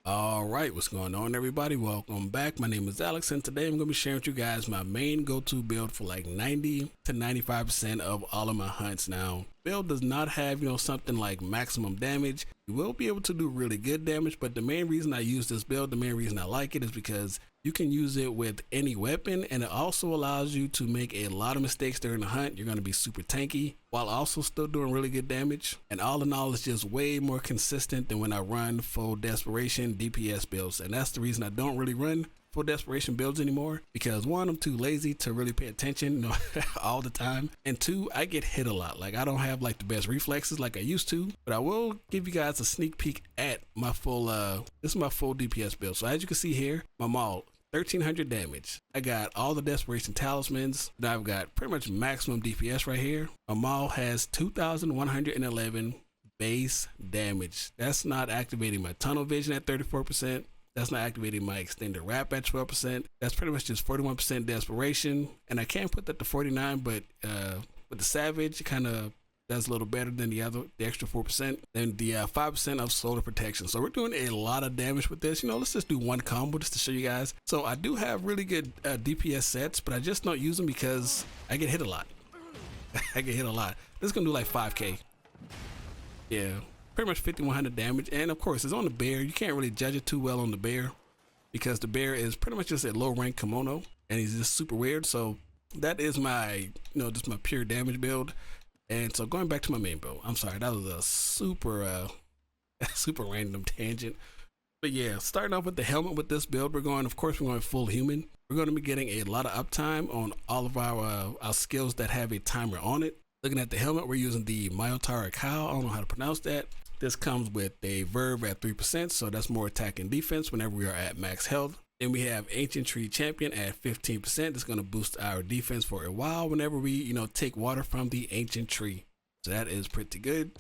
All right, what's going on, everybody? Welcome back. My name is Alex, and today I'm going to be sharing with you guys my main go-to build for like 90 to 95% of all of my hunts. Now, build does not have, something like maximum damage. You will be able to do really good damage, but the main reason I use this build, the main reason I like it is because you can use it with any weapon, and it also allows you to make a lot of mistakes during the hunt. You're going to be super tanky while also still doing really good damage. And all in all, it's just way more consistent than when I run full desperation DPS builds. And that's the reason I don't really run full desperation builds anymore, because one, I'm too lazy to really pay attention all the time, and two, I get hit a lot. Like, I don't have like the best reflexes like I used to, but I will give you guys a sneak peek at my full this is my full DPS build. So as you can see here, my maul 1300 damage. I got all the desperation talismans. Now I've got pretty much maximum DPS right here. My maul has 2111 base damage. That's not activating my tunnel vision at 34%. That's not activating my extended wrap at 12%. That's pretty much just 41% desperation. And I can't put that to 49, but with the savage, it kind of does a little better than the extra 4%. Then the 5% of solar protection. So we're doing a lot of damage with this. Let's just do one combo just to show you guys. So I do have really good DPS sets, but I just don't use them because I get hit a lot. I get hit a lot. This is going to do like 5K. Yeah. Pretty much 5100 damage, and of course it's on the bear. You can't really judge it too well on the bear because the bear is pretty much just a low rank Kemono, and he's just super weird. So that is my just my pure damage build. And so going back to my main build, I'm sorry, that was a super super random tangent, but yeah, starting off with the helmet with this build, we're going full human. We're going to be getting a lot of uptime on all of our skills that have a timer on it. Looking at the helmet, we're using the Myotara Cow. I don't know how to pronounce that. This comes with a verve at 3%, so that's more attack and defense whenever we are at max health. Then we have Ancient Tree Champion at 15%. It's going to boost our defense for a while whenever we, take water from the Ancient Tree. So that is pretty good.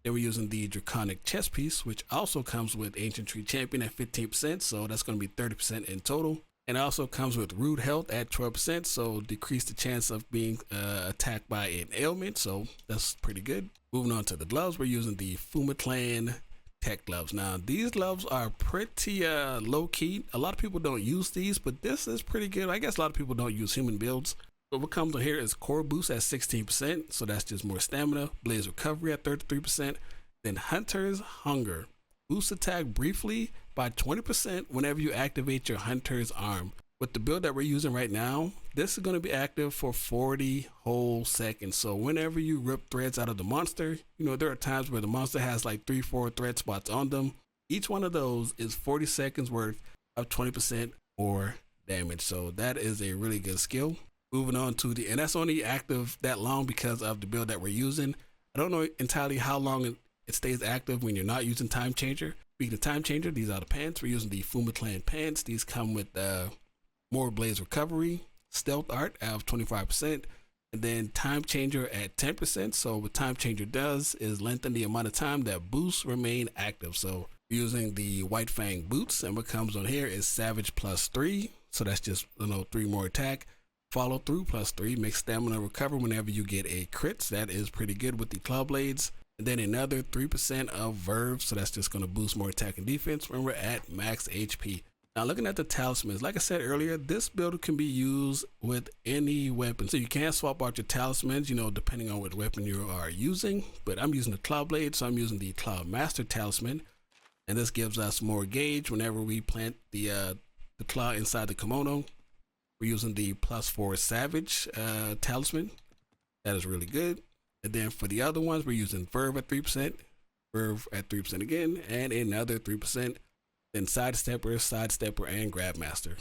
Then we're using the Draconic Chest Piece, which also comes with Ancient Tree Champion at 15%, so that's going to be 30% in total. And it also comes with Rude Health at 12%, so decrease the chance of being attacked by an ailment, so that's pretty good. Moving on to the gloves, we're using the Fuma Clan Tech Gloves. Now, these gloves are pretty low-key. A lot of people don't use these, but this is pretty good. I guess a lot of people don't use human builds. But what comes on here is Core Boost at 16%, so that's just more stamina. Blaze Recovery at 33%. Then Hunter's Hunger. Boost attack briefly by 20% whenever you activate your Hunter's Arm. With the build that we're using right now, this is going to be active for 40 whole seconds. So whenever you rip threads out of the monster, there are times where the monster has like 3-4 thread spots on them. Each one of those is 40 seconds worth of 20% more damage. So that is a really good skill. Moving on to and that's only active that long because of the build that we're using. I don't know entirely how long it stays active when you're not using Time Changer. Speaking of Time Changer, these are the pants. We're using the Fuma Clan pants. These come with more Blaze Recovery, Stealth Art of 25%, and then Time Changer at 10%. So what Time Changer does is lengthen the amount of time that boosts remain active. So using the White Fang boots, and what comes on here is Savage +3. So that's just 3 more attack. Follow Through +3 makes stamina recover whenever you get a crit. So that is pretty good with the Claw Blades. And then another 3% of verve, so that's just going to boost more attack and defense when we're at max HP. Now looking at the talismans, like I said earlier, this build can be used with any weapon. So you can swap out your talismans, depending on what weapon you are using. But I'm using the Claw Blade, so I'm using the Claw Master Talisman. And this gives us more gauge whenever we plant the claw inside the Kemono. We're using the +4 Savage Talisman. That is really good. And then for the other ones, we're using Verve at 3%, Verve at 3% again, and another 3%. Then Sidestepper, and Grabmaster.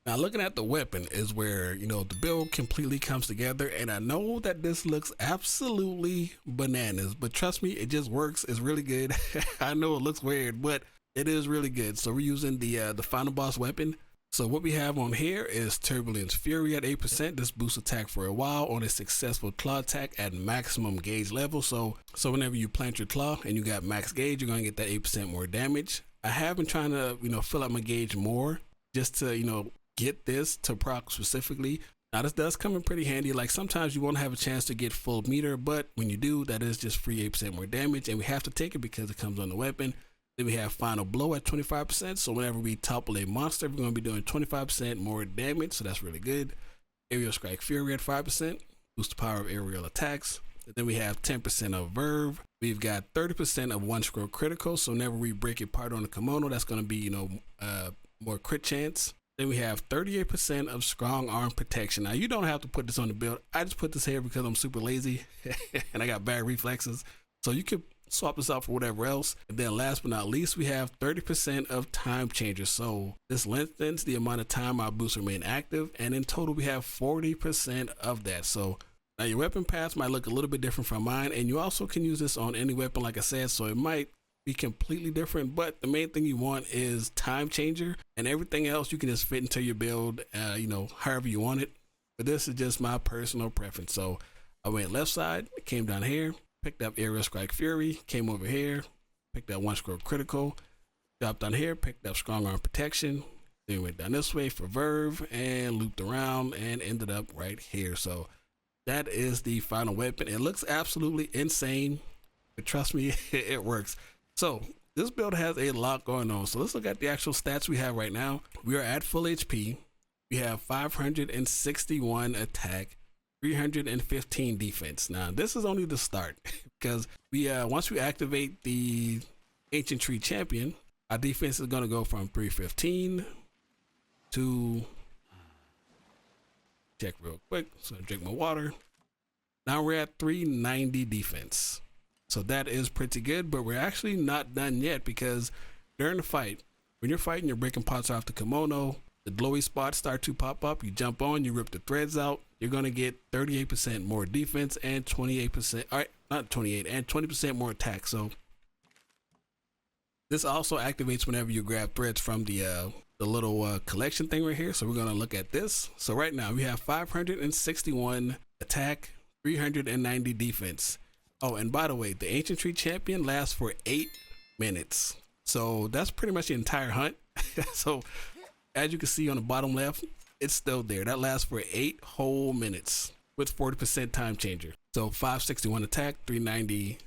Now looking at the weapon is where, the build completely comes together. And I know that this looks absolutely bananas, but trust me, it just works. It's really good. I know it looks weird, but it is really good. So we're using the final boss weapon. So what we have on here is Turbulence Fury at 8%. This boosts attack for a while on a successful claw attack at maximum gauge level. So whenever you plant your claw and you got max gauge, you're going to get that 8% more damage. I have been trying to, fill up my gauge more just to, get this to proc specifically. Now this does come in pretty handy. Like sometimes you won't have a chance to get full meter, but when you do, that is just free 8% more damage, and we have to take it because it comes on the weapon. Then we have final blow at 25%. So whenever we topple a monster, we're going to be doing 25% more damage. So that's really good. Aerial strike fury at 5%. Boost the power of aerial attacks. And then we have 10% of verve. We've got 30% of one scroll critical. So whenever we break it apart on the Kemono, that's going to be, more crit chance. Then we have 38% of strong arm protection. Now you don't have to put this on the build. I just put this here because I'm super lazy and I got bad reflexes. So you could swap this out for whatever else. And then last but not least, we have 30% of time changer. So this lengthens the amount of time our boosts remain active. And in total, we have 40% of that. So now your weapon paths might look a little bit different from mine. And you also can use this on any weapon, like I said. So it might be completely different, but the main thing you want is time changer, and everything else you can just fit into your build, however you want it. But this is just my personal preference. So I went left side, came down here, picked up aerial strike fury, came over here, picked up one scroll critical, dropped down here, picked up strong arm protection, then went down this way for verve and looped around and ended up right here. So that is the final weapon. It looks absolutely insane, but trust me, it works. So this build has a lot going on. So let's look at the actual stats we have right now. We are at full HP. We have 561 attack, 315 defense. Now this is only the start because we once we activate the Ancient Tree Champion, our defense is going to go from 315 to, check real quick, so drink my water. Now we're at 390 defense. So that is pretty good, but we're actually not done yet because during the fight, when you're fighting, you're breaking parts off the Kemono, the glowy spots start to pop up, you jump on, you rip the threads out, you're going to get 38% more defense and 28%, all right, not 28, and 20% more attack. So this also activates whenever you grab threads from the little collection thing right here. So we're going to look at this. So right now we have 561 attack, 390 defense. Oh, and by the way, the Ancient Tree Champion lasts for 8 minutes. So that's pretty much the entire hunt. So as you can see on the bottom left, it's still there. That lasts for 8 whole minutes with 40% time changer. So 561 attack, 390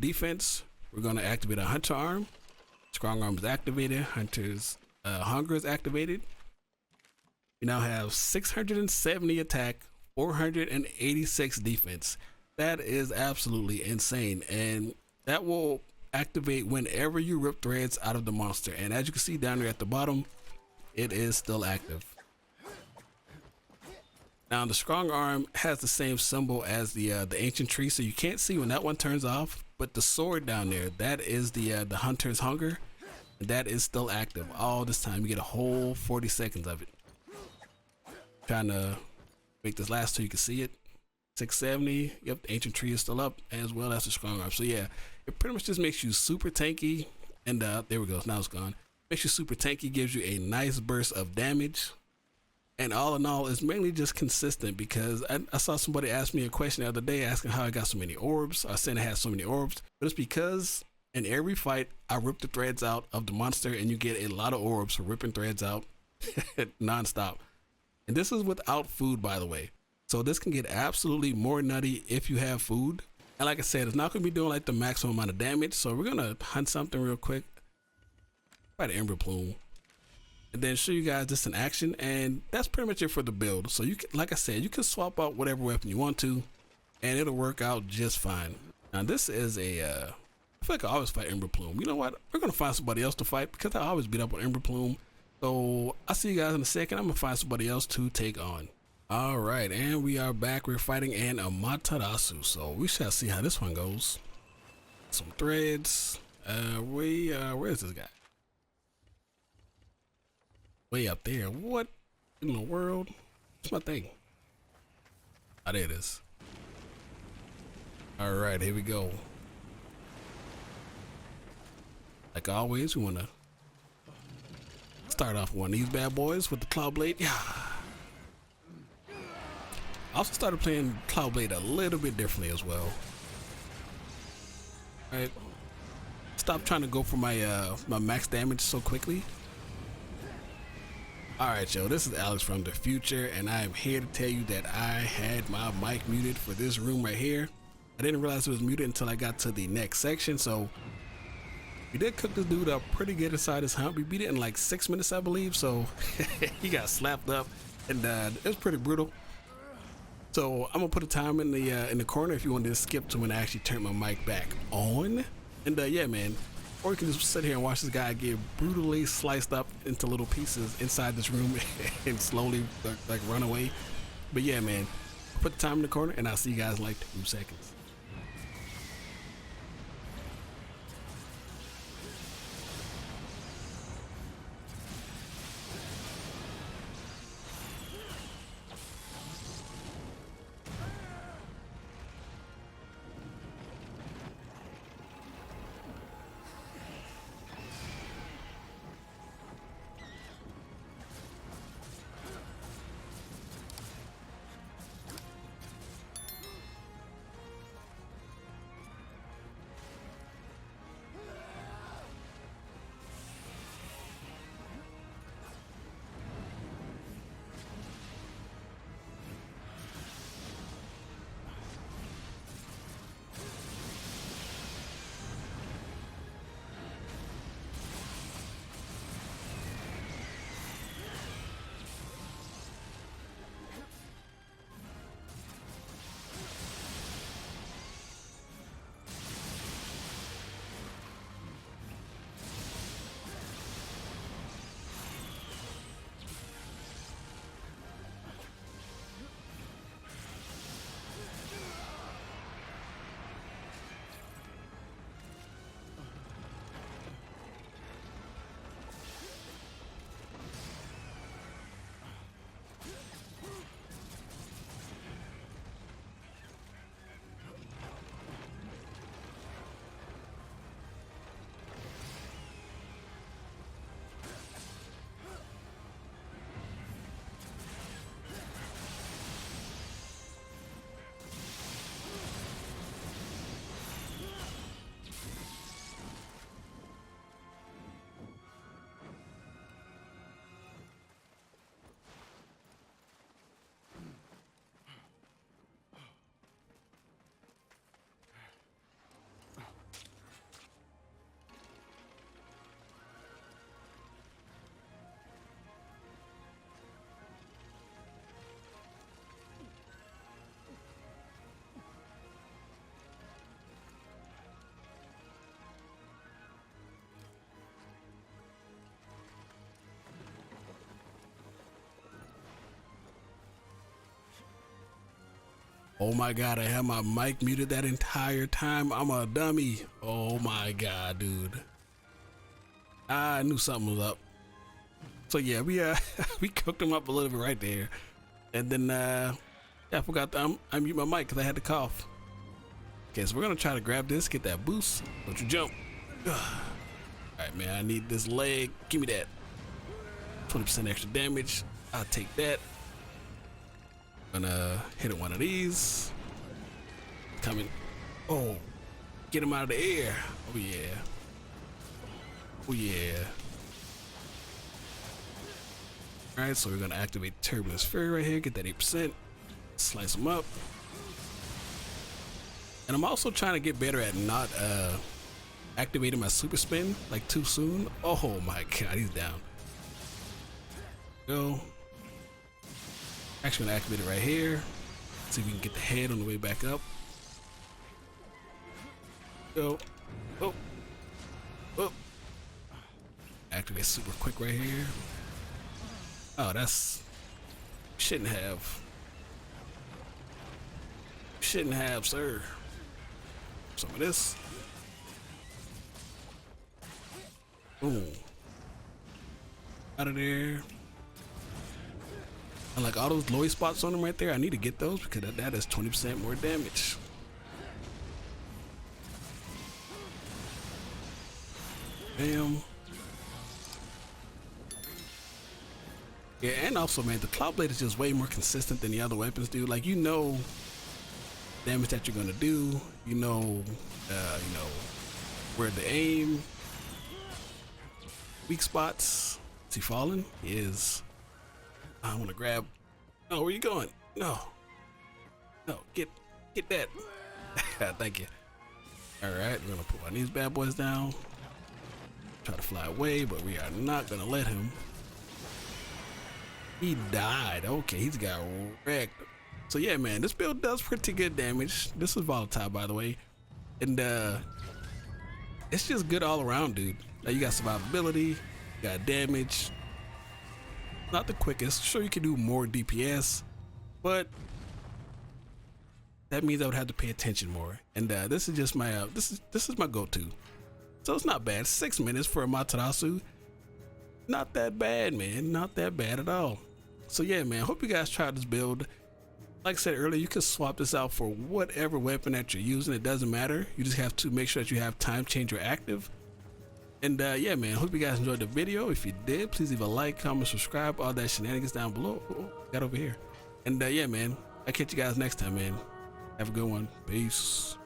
defense. We're going to activate a Hunter Arm. Strong Arm is activated. Hunter's Hunger is activated. We now have 670 attack, 486 defense. That is absolutely insane, and that will activate whenever you rip threads out of the monster. And as you can see down there at the bottom, it is still active. Now the strong arm has the same symbol as the ancient tree, so you can't see when that one turns off. But the sword down there, that is the hunter's hunger, and that is still active all this time. You get a whole 40 seconds of it. Trying to make this last so you can see it. 670. Yep, the ancient tree is still up, as well as the strong arm. So yeah, it pretty much just makes you super tanky. And there we go. Now it's gone. Makes you super tanky. Gives you a nice burst of damage. And all in all, it's mainly just consistent because I saw somebody ask me a question the other day asking how I got so many orbs. I said I had so many orbs, but it's because in every fight I rip the threads out of the monster, and you get a lot of orbs for ripping threads out non-stop. And this is without food, by the way. So this can get absolutely more nutty if you have food. And like I said, it's not going to be doing like the maximum amount of damage. So we're going to hunt something real quick. Try the Ember Plume. And then show you guys this in action. And that's pretty much it for the build. So you can, like I said, you can swap out whatever weapon you want to, and it'll work out just fine. Now this is I feel like I always fight Ember Plume. You know what? We're going to find somebody else to fight because I always beat up on Ember Plume. So I'll see you guys in a second. I'm going to find somebody else to take on. All right, and we are back. We're fighting an Amaterasu, so we shall see how this one goes. Some threads. Where is this guy? Way up there. What in the world? What's my thing? Ah, there it is. All right, here we go. Like always, we want to start off one of these bad boys with the Cloud Blade. Yeah. I also started playing Cloud Blade a little bit differently as well. Alright. Stop trying to go for my my max damage so quickly. Alright, yo, this is Alex from the future, and I am here to tell you that I had my mic muted for this room right here. I didn't realize it was muted until I got to the next section, so We did cook this dude up pretty good inside his hump. We beat it in like 6 minutes, I believe. So he got slapped up, and it was pretty brutal. So I'm gonna put a time in the corner if you want to skip to when I actually turn my mic back on. And yeah, man. Or you can just sit here and watch this guy get brutally sliced up into little pieces inside this room and slowly like run away. But yeah, man. Put the time in the corner, and I'll see you guys in like 2 seconds. Oh my god, I had my mic muted that entire time. I'm a dummy. Oh my god, dude. I knew something was up. So yeah, we we cooked him up a little bit right there. And then yeah, I forgot to unmute my mic because I had to cough. Okay, so we're gonna try to grab this, get that boost. Don't you jump. Alright man, I need this leg. Give me that. 20% extra damage. I'll take that. Gonna hit it one of these. Coming. Oh, get him out of the air. Oh yeah. Oh yeah. Alright, so we're gonna activate Turbulence Fury right here, get that 8%. Slice him up. And I'm also trying to get better at not activating my super spin like too soon. Oh my god, he's down. Go. Actually gonna activate it right here. See if we can get the head on the way back up. Go. Oh. Oh. Activate super quick right here. Oh, that's... Shouldn't have. Shouldn't have, sir. Some of this. Boom. Out of there. And like all those low spots on them right there, I need to get those because that is 20% more damage. Bam. Yeah, and also, man, the Cloud Blade is just way more consistent than the other weapons, dude. Like, you know damage that you're gonna do. You know where to aim. Weak spots. Is he falling? He is. I want to grab. No, where you going? No. No, get that. Thank you. All right, we're gonna put one of these bad boys down. Try to fly away, but we are not gonna let him. He died. Okay, he's got wrecked. So yeah, man, this build does pretty good damage. This is volatile, by the way, and it's just good all around, dude. Now you got survivability, you got damage. Not the quickest. Sure, you can do more DPS, but that means I would have to pay attention more. And this is just my this is my go-to. So it's not bad. 6 minutes for Amaterasu. Not that bad, man. Not that bad at all. So yeah, man, hope you guys try this build. Like I said earlier, you can swap this out for whatever weapon that you're using. It doesn't matter. You just have to make sure that you have time changer active. And yeah, man, hope you guys enjoyed the video. If you did, please leave a like, comment, subscribe, all that shenanigans down below. Got over here. And yeah, man, I'll catch you guys next time, man. Have a good one. Peace.